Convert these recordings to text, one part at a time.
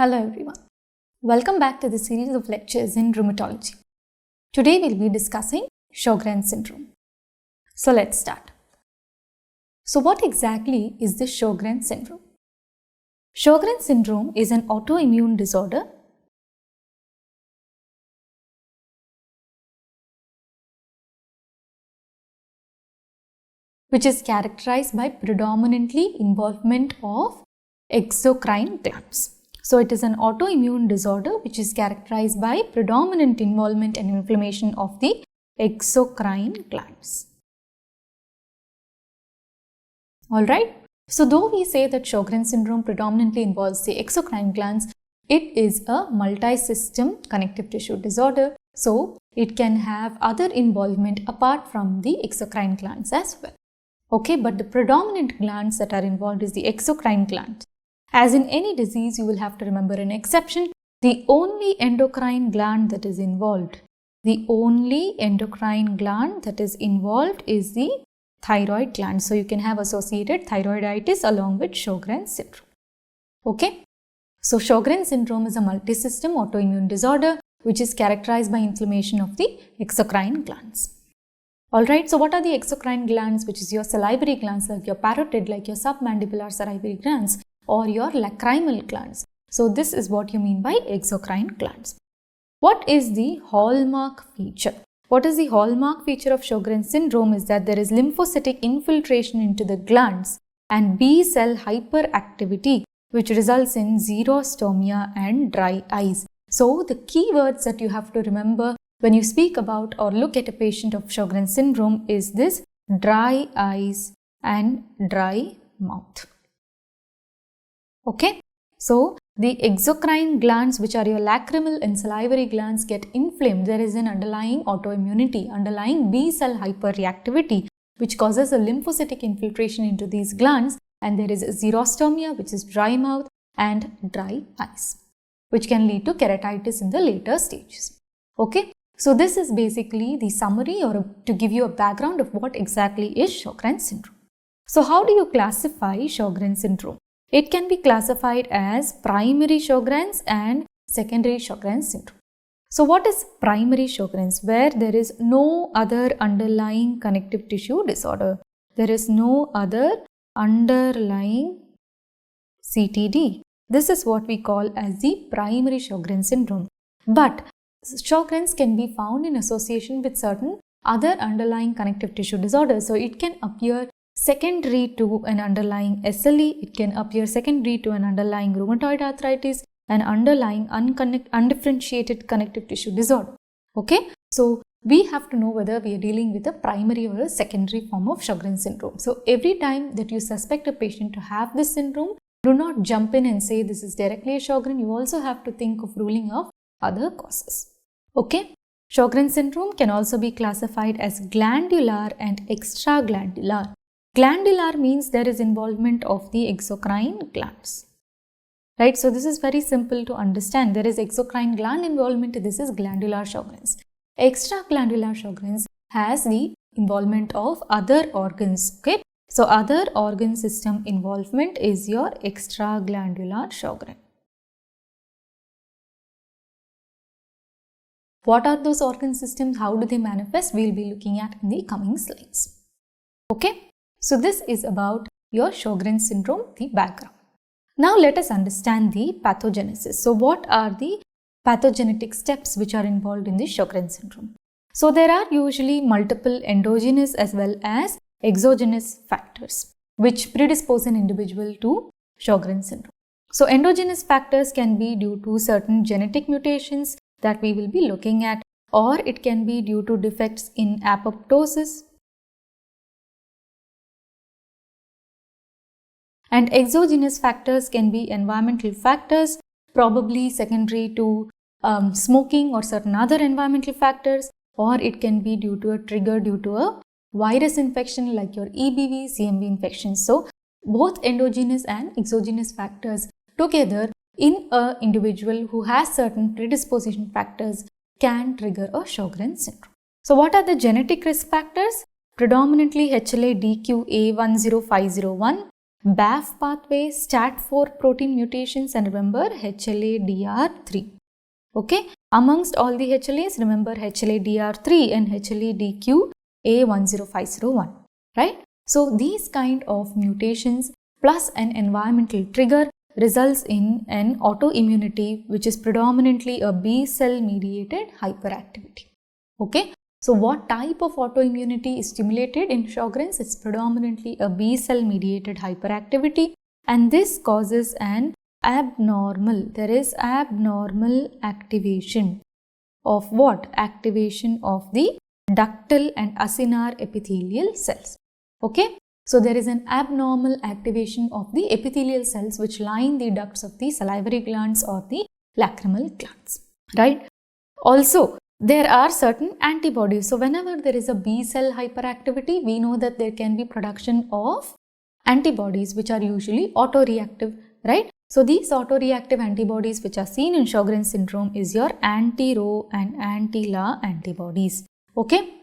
Hello everyone. Welcome back to the series of lectures in rheumatology. Today we'll be discussing Sjogren syndrome. So let's start. So what exactly is the Sjogren syndrome? Sjogren syndrome is an autoimmune disorder which is characterized by predominantly involvement of exocrine glands. So it is an autoimmune disorder which is characterized by predominant involvement and inflammation of the exocrine glands. Alright, so though we say that Sjogren syndrome predominantly involves the exocrine glands, it is a multi-system connective tissue disorder. So it can have other involvement apart from the exocrine glands as well. Okay, but the predominant glands that are involved is the exocrine gland. As in any disease, you will have to remember an exception. The only endocrine gland that is involved, is the thyroid gland. So you can have associated thyroiditis along with Sjogren syndrome. Okay. So Sjogren syndrome is a multi-system autoimmune disorder which is characterized by inflammation of the exocrine glands. Alright, so what are the exocrine glands, which is your salivary glands like your parotid, like your submandibular salivary glands, or your lacrimal glands. So this is what you mean by exocrine glands. What is the hallmark feature? What is the hallmark feature of Sjogren syndrome is that there is lymphocytic infiltration into the glands and B cell hyperactivity which results in xerostomia and dry eyes. So the keywords that you have to remember when you speak about or look at a patient of Sjogren syndrome is this: dry eyes and dry mouth. Okay, so the exocrine glands, which are your lacrimal and salivary glands, get inflamed. There is an underlying autoimmunity, underlying B cell hyperreactivity, which causes a lymphocytic infiltration into these glands, and there is xerostomia, which is dry mouth and dry eyes, which can lead to keratitis in the later stages. Okay, so this is basically the summary or to give you a background of what exactly is Sjogren syndrome. So how do you classify Sjogren syndrome? It can be classified as primary Sjogren's and secondary Sjogren syndrome. So what is primary Sjogren's? Where there is no other underlying connective tissue disorder. There is no other underlying CTD. This is what we call as the primary Sjogren syndrome. But Sjogren's can be found in association with certain other underlying connective tissue disorders. So it can appear secondary to an underlying SLE, it can appear secondary to an underlying rheumatoid arthritis, an underlying undifferentiated connective tissue disorder. Okay, so we have to know whether we are dealing with a primary or a secondary form of Sjogren syndrome. So every time that you suspect a patient to have this syndrome, do not jump in and say this is directly a Sjogren. You also have to think of ruling out other causes. Okay, Sjogren syndrome can also be classified as glandular and extra-glandular. Glandular means there is involvement of the exocrine glands. Right, so this is very simple to understand. There is exocrine gland involvement, this is glandular Sjogren's. Extra-glandular Sjogren's has the involvement of other organs. Okay, so other organ system involvement is your extra-glandular Sjogren. What are those organ systems? How do they manifest? We will be looking at in the coming slides. Okay. So this is about your Sjogren syndrome, the background. Now let us understand the pathogenesis. So what are the pathogenetic steps which are involved in the Sjogren syndrome? So there are usually multiple endogenous as well as exogenous factors which predispose an individual to Sjogren syndrome. So endogenous factors can be due to certain genetic mutations that we will be looking at, or it can be due to defects in apoptosis. And exogenous factors can be environmental factors, probably secondary to smoking or certain other environmental factors, or it can be due to a trigger due to a virus infection like your EBV, CMV infections. So both endogenous and exogenous factors together in an individual who has certain predisposition factors can trigger a Sjogren syndrome. So what are the genetic risk factors? Predominantly HLA-DQ A10501, BAF pathway, STAT4 protein mutations, and remember HLA-DR3. Okay, amongst all the HLAs, remember HLA-DR3 and HLA-DQ-A10501, right? So these kind of mutations plus an environmental trigger results in an autoimmunity which is predominantly a B cell mediated hyperactivity. Okay, so what type of autoimmunity is stimulated in Sjogren's? It's predominantly a B cell mediated hyperactivity, and this causes an abnormal activation of what? Activation of the ductal and acinar epithelial cells. Okay, so there is an abnormal activation of the epithelial cells which line the ducts of the salivary glands or the lacrimal glands, right? Also, there are certain antibodies. So whenever there is a B cell hyperactivity, we know that there can be production of antibodies which are usually autoreactive, right? So these autoreactive antibodies which are seen in Sjogren's syndrome is your anti-Rho and anti-La antibodies. Okay,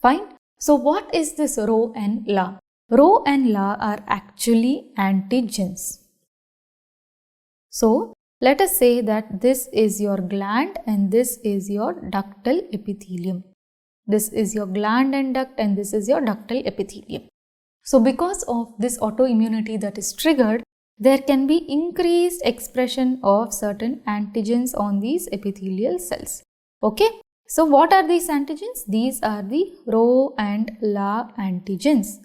fine. So what is this Rho and La? Rho and La are actually antigens. So let us say that this is your gland and this is your ductal epithelium. This is your gland and duct and this is your ductal epithelium. So because of this autoimmunity that is triggered, there can be increased expression of certain antigens on these epithelial cells. Okay, so what are these antigens? These are the Rho and La antigens,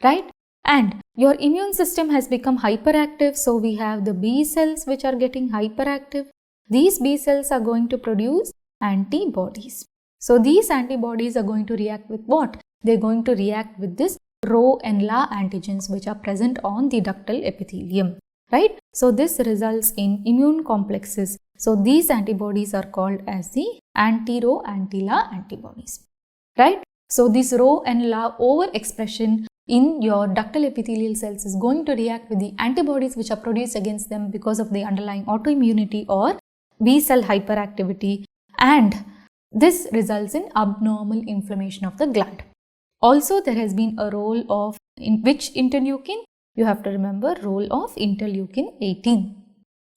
right? And your immune system has become hyperactive, so we have the B cells which are getting hyperactive. These B cells are going to produce antibodies. So these antibodies are going to react with what? They are going to react with this Rho and La antigens which are present on the ductal epithelium, right? So this results in immune complexes. So these antibodies are called as the anti-Rho, anti-La antibodies, right? So this Rho and La overexpression in your ductal epithelial cells is going to react with the antibodies which are produced against them because of the underlying autoimmunity or B cell hyperactivity, and this results in abnormal inflammation of the gland. Also, there has been a role of in which interleukin? You have to remember role of interleukin 18.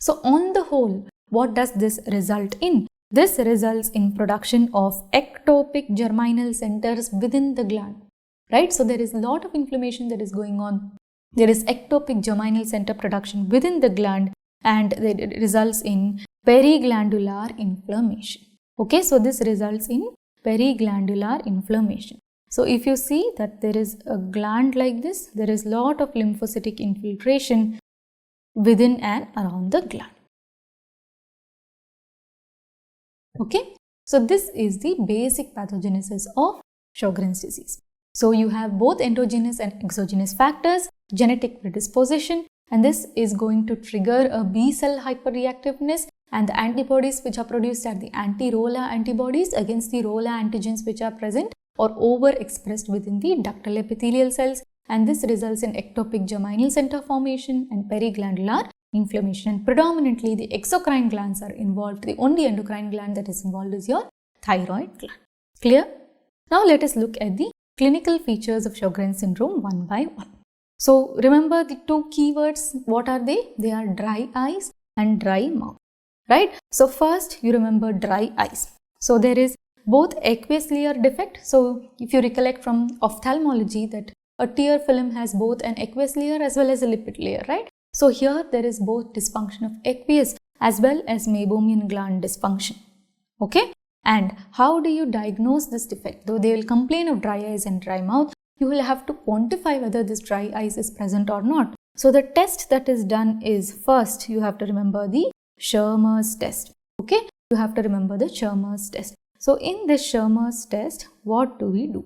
So on the whole, what does this result in? This results in production of ectopic germinal centers within the gland, right? So there is a lot of inflammation that is going on. There is ectopic germinal center production within the gland and it results in periglandular inflammation. Okay, so this results in periglandular inflammation. So if you see that there is a gland like this, there is a lot of lymphocytic infiltration within and around the gland. Okay, so this is the basic pathogenesis of Sjogren's disease. So you have both endogenous and exogenous factors, genetic predisposition, and this is going to trigger a B cell hyperreactiveness, and the antibodies which are produced are the anti-Rho-La antibodies against the Rho-La antigens which are present or overexpressed within the ductal epithelial cells, and this results in ectopic germinal center formation and periglandular inflammation. Predominantly the exocrine glands are involved. The only endocrine gland that is involved is your thyroid gland. Clear? Now let us look at the clinical features of Sjogren's syndrome one by one. So remember the two keywords, what are they? They are dry eyes and dry mouth, right? So first you remember dry eyes. So there is both aqueous layer defect. So if you recollect from ophthalmology that a tear film has both an aqueous layer as well as a lipid layer, right? So here there is both dysfunction of aqueous as well as meibomian gland dysfunction. Okay? And how do you diagnose this defect? Though they will complain of dry eyes and dry mouth, you will have to quantify whether this dry eyes is present or not. So the test that is done is, first you have to remember the Schirmer's test. Okay? You have to remember the Schirmer's test. So in this Schirmer's test, what do we do?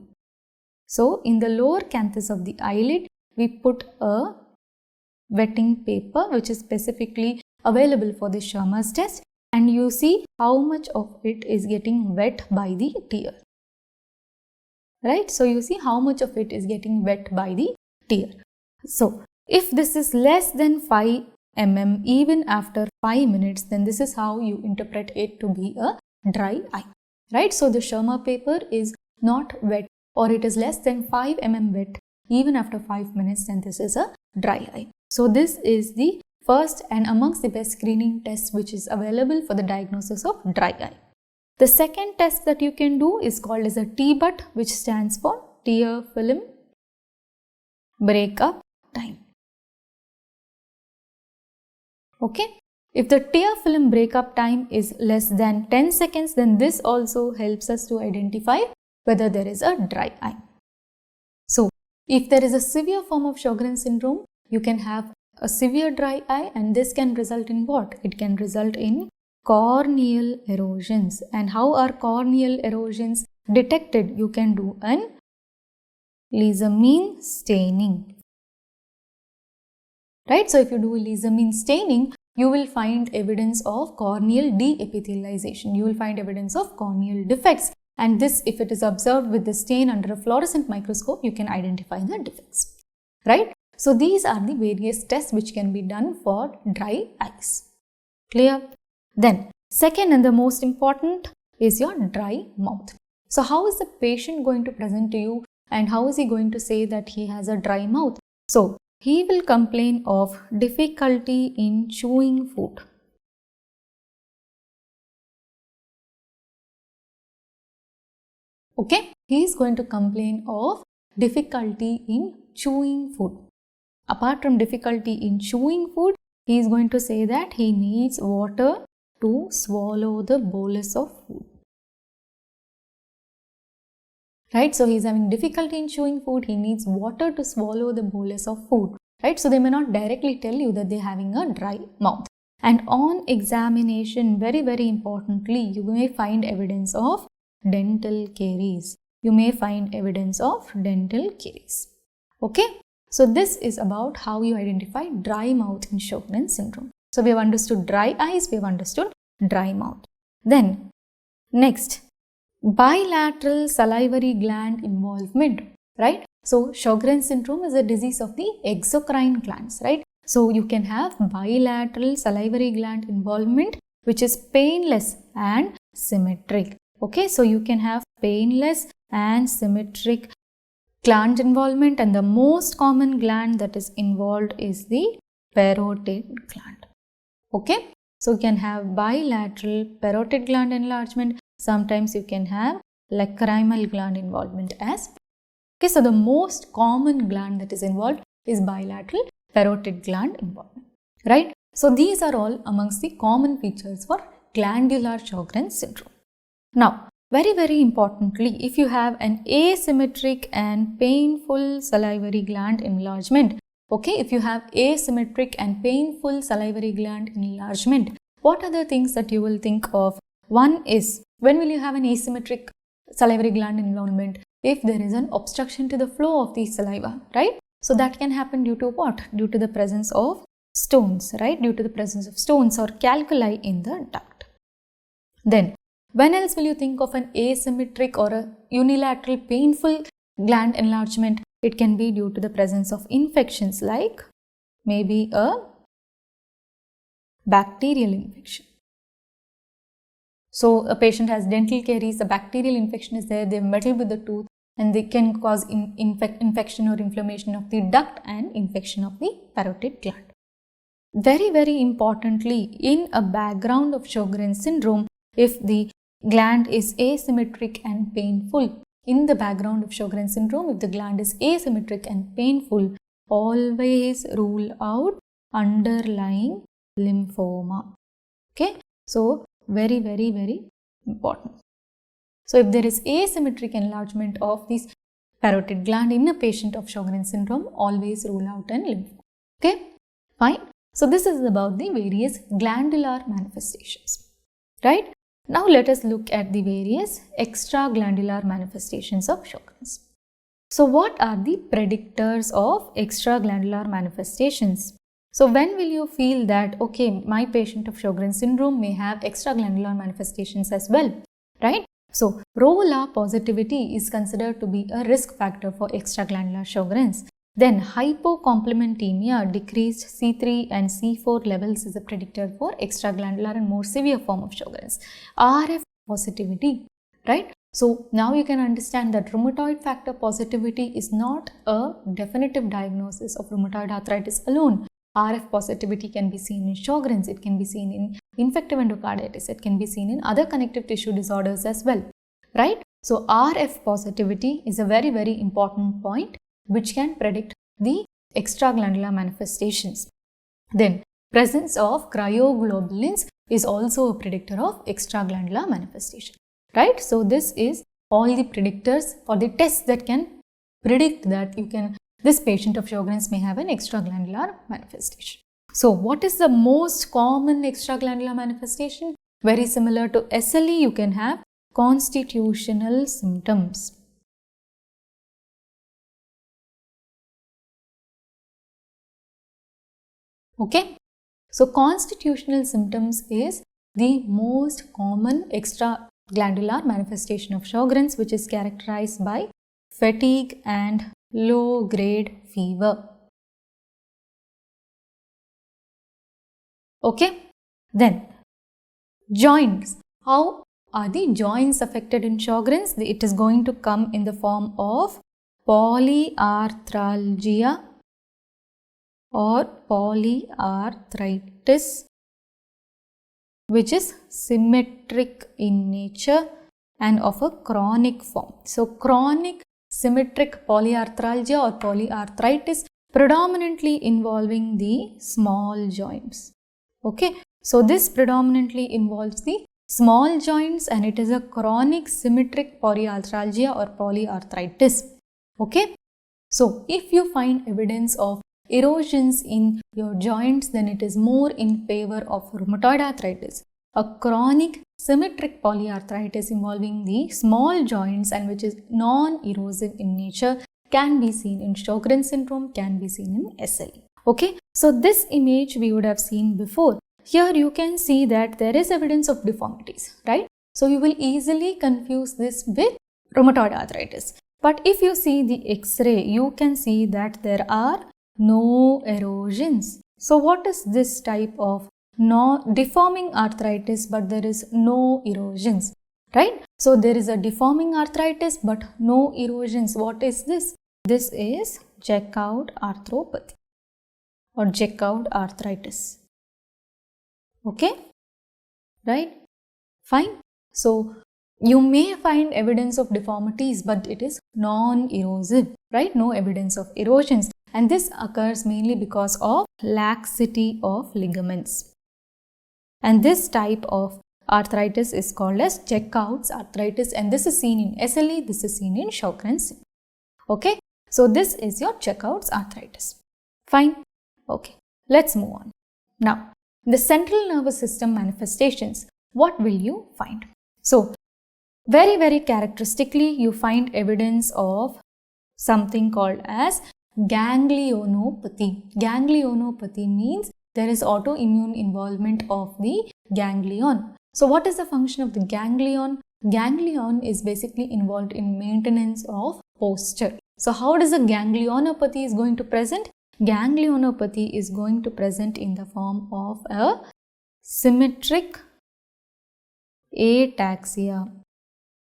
So in the lower canthus of the eyelid, we put a wetting paper which is specifically available for the Schirmer's test, and you see how much of it is getting wet by the tear, right? So you see how much of it is getting wet by the tear. So if this is less than 5 mm even after 5 minutes, then this is how you interpret it to be a dry eye, right? So the Schirmer paper is not wet or it is less than 5 mm wet even after 5 minutes, then this is a dry eye. So this is the first and amongst the best screening tests which is available for the diagnosis of dry eye. The second test that you can do is called as a TBUT, which stands for tear film breakup time. Okay. If the tear film breakup time is less than 10 seconds, then this also helps us to identify whether there is a dry eye. So, if there is a severe form of Sjogren syndrome, you can have a severe dry eye, and this can result in what? It can result in corneal erosions. And how are corneal erosions detected? You can do an Leishman staining. Right? So, if you do Leishman staining, you will find evidence of corneal de-epithelialization. You will find evidence of corneal defects. And this, if it is observed with the stain under a fluorescent microscope, you can identify the defects. Right? So, these are the various tests which can be done for dry eyes. Clear? Then, second and the most important is your dry mouth. So, how is the patient going to present to you, and how is he going to say that he has a dry mouth? So, he will complain of difficulty in chewing food. Okay, he is going to complain of difficulty in chewing food. Apart from difficulty in chewing food, he is going to say that he needs water to swallow the bolus of food. Right, so he is having difficulty in chewing food, he needs water to swallow the bolus of food. Right, so they may not directly tell you that they are having a dry mouth. And on examination, very importantly, you may find evidence of dental caries. You may find evidence of dental caries. Okay, so this is about how you identify dry mouth in Sjogren syndrome. So we have understood dry eyes, we have understood dry mouth. Then next, bilateral salivary gland involvement, right? So Sjogren syndrome is a disease of the exocrine glands, right? So you can have bilateral salivary gland involvement which is painless and symmetric. Okay, so you can have painless and symmetric gland involvement, and the most common gland that is involved is the parotid gland. Okay, so you can have bilateral parotid gland enlargement. Sometimes you can have lacrimal gland involvement as well. Okay, so the most common gland that is involved is bilateral parotid gland involvement, right? So these are all amongst the common features for glandular Sjogren syndrome. Now, very importantly, if you have an asymmetric and painful salivary gland enlargement, okay, if you have asymmetric and painful salivary gland enlargement, what are the things that you will think of? One is, when will you have an asymmetric salivary gland involvement? If there is an obstruction to the flow of the saliva, right? So that can happen due to what? Due to the presence of stones, right? Due to the presence of stones or calculi in the duct. Then, when else will you think of an asymmetric or a unilateral painful gland enlargement? It can be due to the presence of infections like maybe a bacterial infection. So a patient has dental caries, a bacterial infection is there, they meddle with the tooth and they can cause infection or inflammation of the duct and infection of the parotid gland. Very importantly, in a background of Sjogren syndrome, if the gland is asymmetric and painful, in the background of Sjogren syndrome, if the gland is asymmetric and painful, always rule out underlying lymphoma. Okay, so very important. So if there is asymmetric enlargement of this parotid gland in a patient of Sjogren syndrome, always rule out an lymphoma. Okay, fine. So this is about the various glandular manifestations, right? Now let us look at the various extra-glandular manifestations of Sjogren's. So what are the predictors of extra-glandular manifestations? So when will you feel that, okay, my patient of Sjogren syndrome may have extra-glandular manifestations as well, right? So ROLA positivity is considered to be a risk factor for extra-glandular Sjogren's. Then hypocomplementemia, decreased C3 and C4 levels is a predictor for extra-glandular and more severe form of Sjogren's. RF positivity, right? So now you can understand that rheumatoid factor positivity is not a definitive diagnosis of rheumatoid arthritis alone. RF positivity can be seen in Sjogren's, it can be seen in infective endocarditis, it can be seen in other connective tissue disorders as well, right? So RF positivity is a very, very important point which can predict the extraglandular manifestations. Then presence of cryoglobulins is also a predictor of extraglandular manifestation, right? So this is all the predictors or the tests that can predict that this patient of Sjogren's may have an extraglandular manifestation. So what is the most common extraglandular manifestation? Very similar to SLE, you can have constitutional symptoms. Okay, so constitutional symptoms is the most common extraglandular manifestation of Sjogren's, which is characterized by fatigue and low-grade fever. Okay, then joints. How are the joints affected in Sjogren's? It is going to come in the form of polyarthralgia or polyarthritis, which is symmetric in nature and of a chronic form. So chronic symmetric polyarthralgia or polyarthritis predominantly involving the small joints. Okay, so this predominantly involves the small joints and it is a chronic symmetric polyarthralgia or polyarthritis. Okay, so if you find evidence of erosions in your joints, then it is more in favor of rheumatoid arthritis. A chronic symmetric polyarthritis involving the small joints and which is non-erosive in nature can be seen in Sjogren's syndrome, can be seen in SLE. Okay, so this image we would have seen before. Here you can see that there is evidence of deformities, right? So you will easily confuse this with rheumatoid arthritis. But if you see the X-ray, you can see that there are no erosions. So what is this type of deforming arthritis but there is no erosions, right? So there is a deforming arthritis but no erosions. What is this? This is check-out arthropathy or check-out arthritis. Okay, right? Fine. So you may find evidence of deformities but it is non-erosive, right? No evidence of erosions, and this occurs mainly because of laxity of ligaments. And this type of arthritis is called as check-out arthritis, and this is seen in SLE, this is seen in Sjogren's. Okay, so this is your check-out arthritis. Fine. Okay, let's move on. Now, the central nervous system manifestations, what will you find? So, very, very characteristically, you find evidence of something called as ganglionopathy. Ganglionopathy means there is autoimmune involvement of the ganglion. So what is the function of the ganglion? Ganglion is basically involved in maintenance of posture. So how does the ganglionopathy is going to present? Ganglionopathy is going to present in the form of a symmetric ataxia,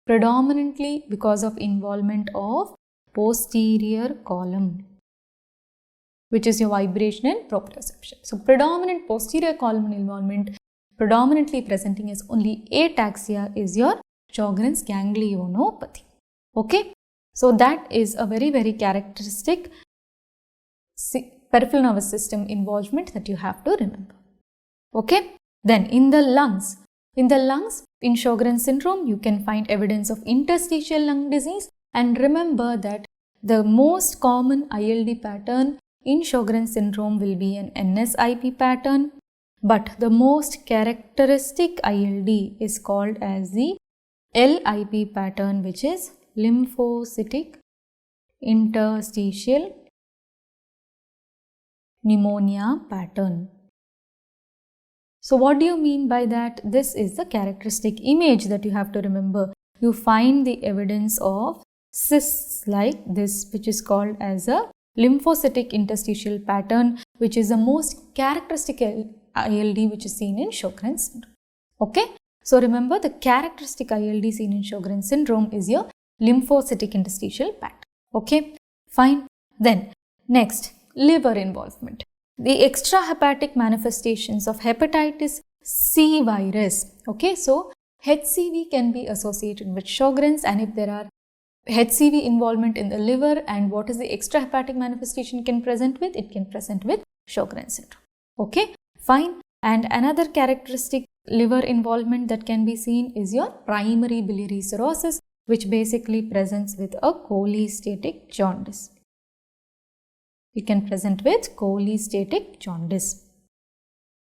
predominantly because of involvement of posterior column, which is your vibration and proprioception. So predominant posterior column involvement, predominantly presenting as only ataxia, is your Sjogren's ganglionopathy. Okay, so that is a very, very characteristic peripheral nervous system involvement that you have to remember. Okay, then in the lungs, in Sjogren's syndrome, you can find evidence of interstitial lung disease, and remember that the most common ILD pattern in Sjogren's syndrome will be an NSIP pattern, but the most characteristic ILD is called as the LIP pattern, which is lymphocytic interstitial pneumonia pattern. So what do you mean by that? This is the characteristic image that you have to remember. You find the evidence of cysts like this, which is called as a lymphocytic interstitial pattern, which is the most characteristic ILD which is seen in Sjogren's syndrome. Okay, so remember the characteristic ILD seen in Sjogren's syndrome is your lymphocytic interstitial pattern. Okay, fine. Then next, liver involvement. the extrahepatic manifestations of hepatitis C virus. Okay, so HCV can be associated with Sjogren's, and if there are HCV involvement in the liver, and what is the extrahepatic manifestation can present with? It can present with Sjogren's syndrome. Okay, fine. And another characteristic liver involvement that can be seen is your primary biliary cirrhosis, which basically presents with a cholestatic jaundice. You can present with cholestatic jaundice.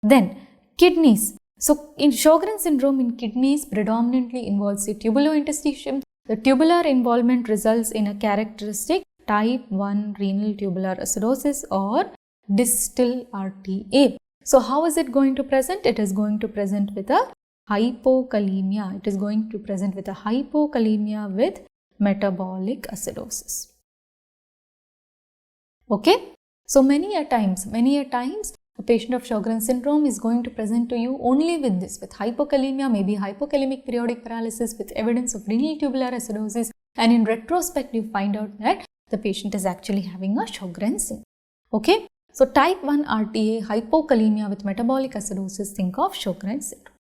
Then kidneys. So in Sjogren's syndrome in kidneys predominantly involves the tubulointerstitium. The tubular involvement results in a characteristic type 1 renal tubular acidosis or distal RTA. So how is it going to present? It is going to present with a hypokalemia. It is going to present with a hypokalemia with metabolic acidosis. Okay. So many a times, a patient of Sjogren's syndrome is going to present to you only with this, with hypokalemia, maybe hypokalemic periodic paralysis with evidence of renal tubular acidosis, and in retrospect you find out that the patient is actually having a Sjogren's syndrome. Okay. So type 1 RTA, hypokalemia with metabolic acidosis, think of Sjogren's syndrome.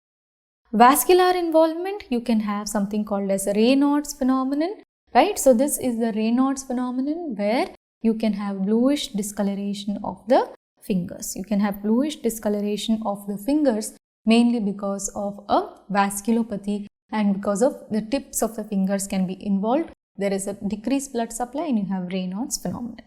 Vascular involvement, you can have something called as a Raynaud's phenomenon, right? So this is the Raynaud's phenomenon where you can have bluish discoloration of the fingers. You can have bluish discoloration of the fingers mainly because of a vasculopathy, and because of the tips of the fingers can be involved. There is a decreased blood supply and you have Raynaud's phenomenon.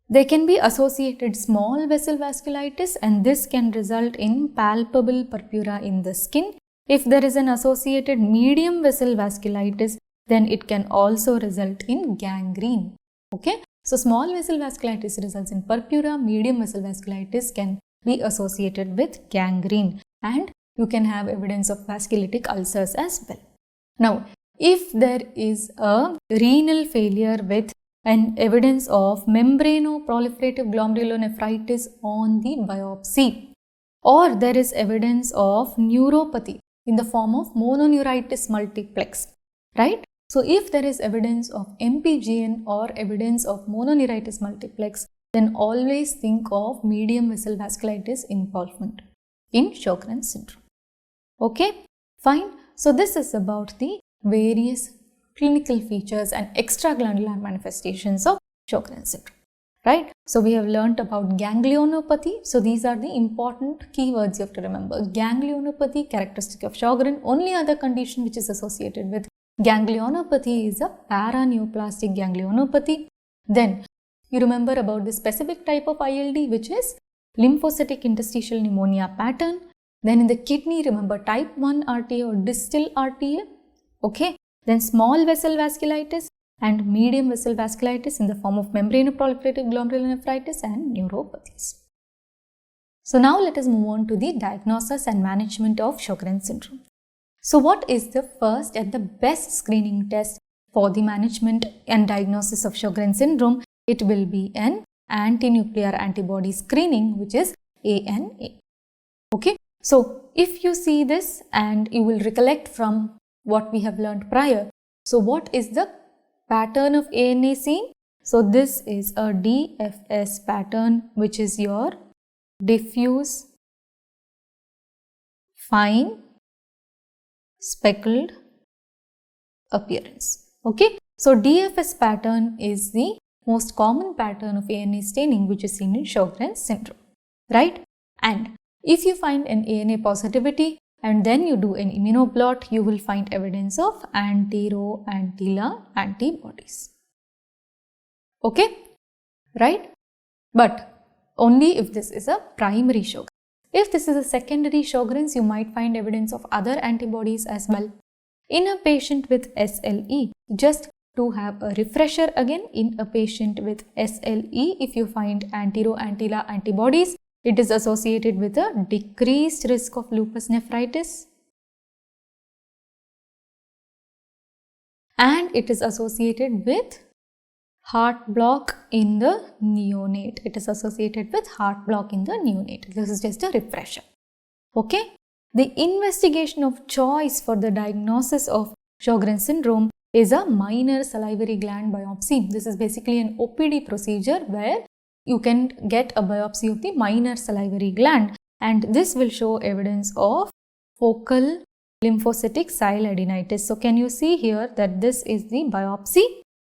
There can be associated small vessel vasculitis, and this can result in palpable purpura in the skin. If there is an associated medium vessel vasculitis, then it can also result in gangrene. Okay. So small vessel vasculitis results in purpura, medium vessel vasculitis can be associated with gangrene, and you can have evidence of vasculitic ulcers as well. Now, if there is a renal failure with an evidence of membranoproliferative glomerulonephritis on the biopsy, or there is evidence of neuropathy in the form of mononeuritis multiplex, right? So if there is evidence of MPGN or evidence of mononeuritis multiplex, then always think of medium vessel vasculitis involvement in Sjogren's syndrome. Okay, fine. So this is about the various clinical features and extraglandular manifestations of Sjogren's syndrome, right? So we have learnt about ganglionopathy. So these are the important keywords you have to remember. Ganglionopathy, characteristic of Sjogren. Only other condition which is associated with ganglionopathy is a paraneoplastic ganglionopathy. Then you remember about the specific type of ILD, which is lymphocytic interstitial pneumonia pattern. Then in the kidney, remember type 1 RTA or distal RTA. Okay. Then small vessel vasculitis and medium vessel vasculitis in the form of membranoproliferative glomerulonephritis and neuropathies. So now let us move on to the diagnosis and management of Sjogren's syndrome. So what is the first and the best screening test for the management and diagnosis of Sjogren's syndrome? It will be an anti-nuclear antibody screening, which is ANA. Okay. So if you see this and you will recollect from what we have learned prior. So what is the pattern of ANA seen? So this is a DFS pattern, which is your diffuse, fine, speckled appearance. Okay. So DFS pattern is the most common pattern of ANA staining which is seen in Sjogren's syndrome, right? And if you find an ANA positivity and then you do an immunoblot, you will find evidence of anti-Ro-anti-La antibodies. Okay, right? But only if this is a primary Sjogren. If this is a secondary Sjogren's, you might find evidence of other antibodies as well. In a patient with SLE, just to have a refresher again, in a patient with SLE, if you find anti-Ro-anti-La antibodies, it is associated with a decreased risk of lupus nephritis, and it is associated with heart block in the neonate. It is associated with heart block in the neonate. This is just a refresher. Okay. The investigation of choice for the diagnosis of Sjogren's syndrome is a minor salivary gland biopsy. This is basically an OPD procedure where you can get a biopsy of the minor salivary gland, and this will show evidence of focal lymphocytic sialadenitis. So can you see here that this is the biopsy?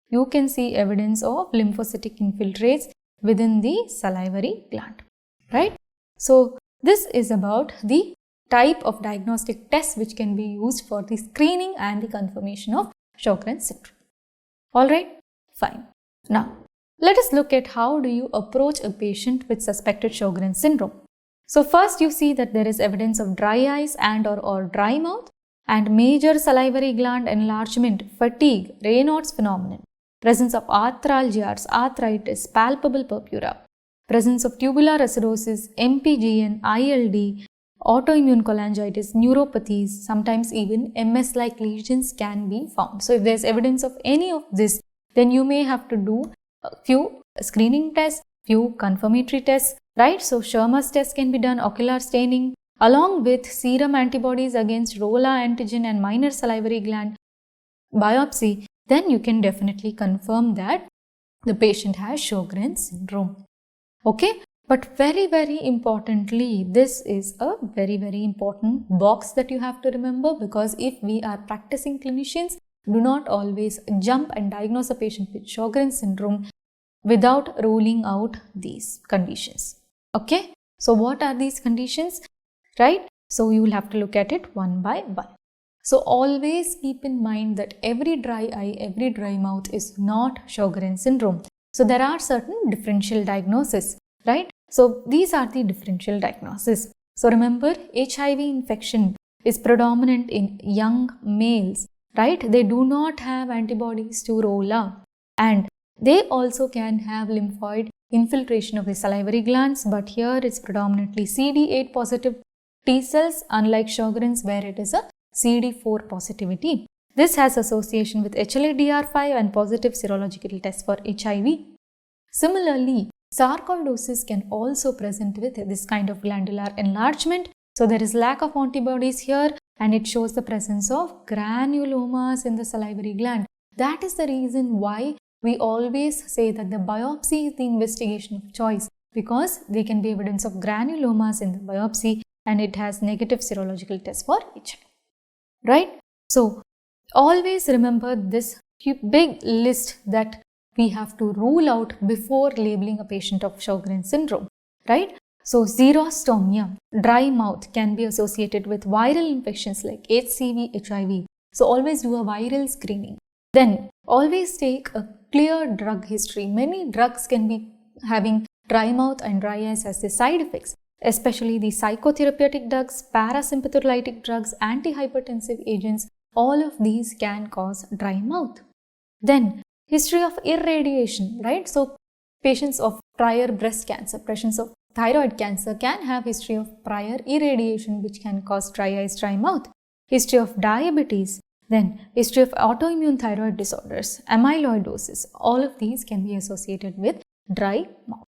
You can see evidence of lymphocytic infiltrates within the salivary gland, right? So this is about the type of diagnostic tests which can be used for the screening and the confirmation of Sjogren syndrome. Alright, fine. Now, let us look at how do you approach a patient with suspected Sjogren syndrome. So first you see that there is evidence of dry eyes and or dry mouth and major salivary gland enlargement, fatigue, Raynaud's phenomenon, presence of arthralgias, arthritis, palpable purpura, presence of tubular acidosis, MPGN, ILD, autoimmune cholangitis, neuropathies, sometimes even MS-like lesions can be found. So if there is evidence of any of this, then you may have to do a few screening tests, few confirmatory tests, right? So Schirmer's test can be done, ocular staining, along with serum antibodies against ROLA antigen and minor salivary gland biopsy. Then you can definitely confirm that the patient has Sjogren syndrome. Okay, but very importantly, this is a very important box that you have to remember, because if we are practicing clinicians, do not always jump and diagnose a patient with Sjogren syndrome without ruling out these conditions. Okay, so what are these conditions, right? So you will have to look at it one by one. So always keep in mind that every dry eye, every dry mouth is not Sjogren syndrome. So there are certain differential diagnoses, right? So these are the differential diagnoses. So remember, HIV infection is predominant in young males, right? They do not have antibodies to ROLA, and they also can have lymphoid infiltration of the salivary glands, but here it's predominantly CD8 positive T cells, unlike Sjogren's where it is a CD4 positivity. This has association with HLA-DR5 and positive serological tests for HIV. Similarly, sarcoidosis can also present with this kind of glandular enlargement. So there is lack of antibodies here, and it shows the presence of granulomas in the salivary gland. That is the reason why we always say that the biopsy is the investigation of choice, because there can be evidence of granulomas in the biopsy and it has negative serological test for HIV. Right? So always remember this big list that we have to rule out before labeling a patient of Sjogren syndrome, right? So xerostomia, dry mouth, can be associated with viral infections like HCV, HIV. So always do a viral screening. Then always take a clear drug history. Many drugs can be having dry mouth and dry eyes as the side effects, especially the psychotherapeutic drugs, parasympathetic drugs, antihypertensive agents. All of these can cause dry mouth. Then history of irradiation, right? So patients of prior breast cancer, patients of thyroid cancer can have history of prior irradiation, which can cause dry eyes, dry mouth. History of diabetes, then history of autoimmune thyroid disorders, amyloidosis, all of these can be associated with dry mouth.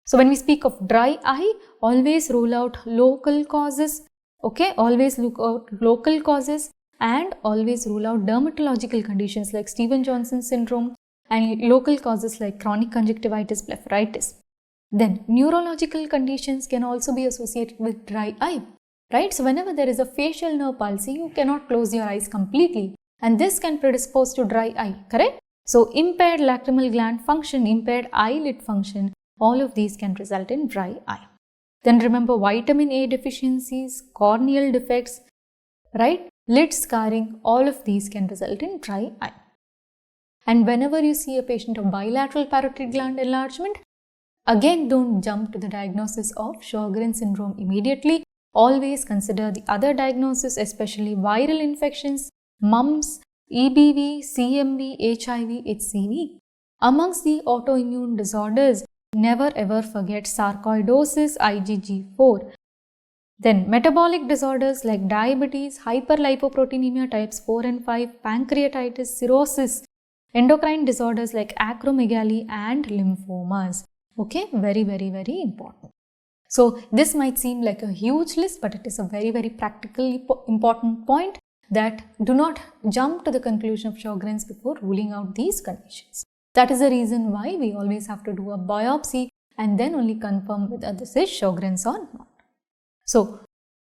So when we speak of dry eye, always rule out local causes, okay? Always look out local causes, and always rule out dermatological conditions like Stevens-Johnson syndrome and local causes like chronic conjunctivitis, blepharitis. Then neurological conditions can also be associated with dry eye, right? So whenever there is a facial nerve palsy, you cannot close your eyes completely, and this can predispose to dry eye, correct? So impaired lacrimal gland function, impaired eyelid function, all of these can result in dry eye. Then remember vitamin A deficiencies, corneal defects, right? Lid scarring, all of these can result in dry eye. And whenever you see a patient of bilateral parotid gland enlargement, again don't jump to the diagnosis of Sjogren syndrome immediately. Always consider the other diagnoses, especially viral infections, mumps, EBV, CMV, HIV, HCV. Amongst the autoimmune disorders, never ever forget sarcoidosis, IgG4. Then metabolic disorders like diabetes, hyperlipoproteinemia types 4 and 5, pancreatitis, cirrhosis, endocrine disorders like acromegaly and lymphomas. Okay, very important. So this might seem like a huge list, but it is a very practically important point, that do not jump to the conclusion of Sjogren's before ruling out these conditions. That is the reason why we always have to do a biopsy and then only confirm whether this is Sjogren's or not. So,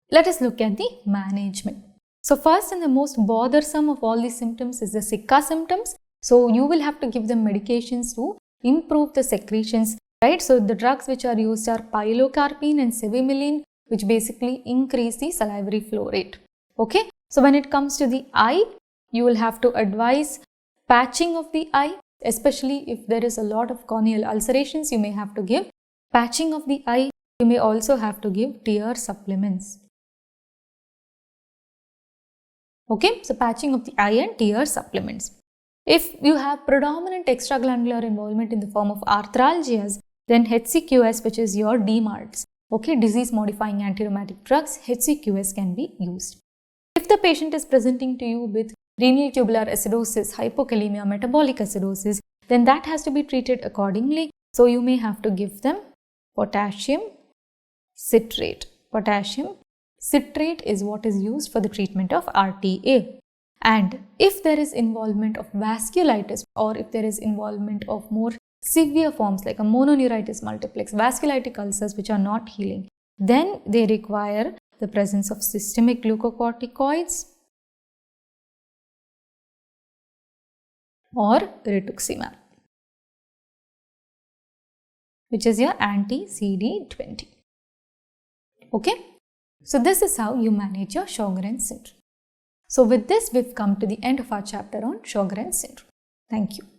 let us look at the management. So, first and the most bothersome of all these symptoms is the Sicca symptoms. So, you will have to give them medications to improve the secretions, right? So, the drugs which are used are Pilocarpine and Cevimeline, which basically increase the salivary flow rate. Okay. So, when it comes to the eye, you will have to advise patching of the eye, especially if there is a lot of corneal ulcerations, you may have to give patching of the eye. You may also have to give tear supplements. Okay, so patching of the eye and tear supplements. If you have predominant extraglandular involvement in the form of arthralgias, then HCQS, which is your DMARDs, okay, disease modifying antirheumatic drugs, HCQS can be used. If the patient is presenting to you with renal tubular acidosis, hypokalemia, metabolic acidosis, then that has to be treated accordingly. So you may have to give them potassium citrate. Potassium citrate is what is used for the treatment of RTA. And if there is involvement of vasculitis, or if there is involvement of more severe forms like a mononeuritis multiplex, vasculitic ulcers which are not healing, then they require the presence of systemic glucocorticoids or rituximab, which is your anti-CD20. Okay, so this is how you manage your Sjogren's syndrome. So with this, we've come to the end of our chapter on Sjogren's syndrome. Thank you.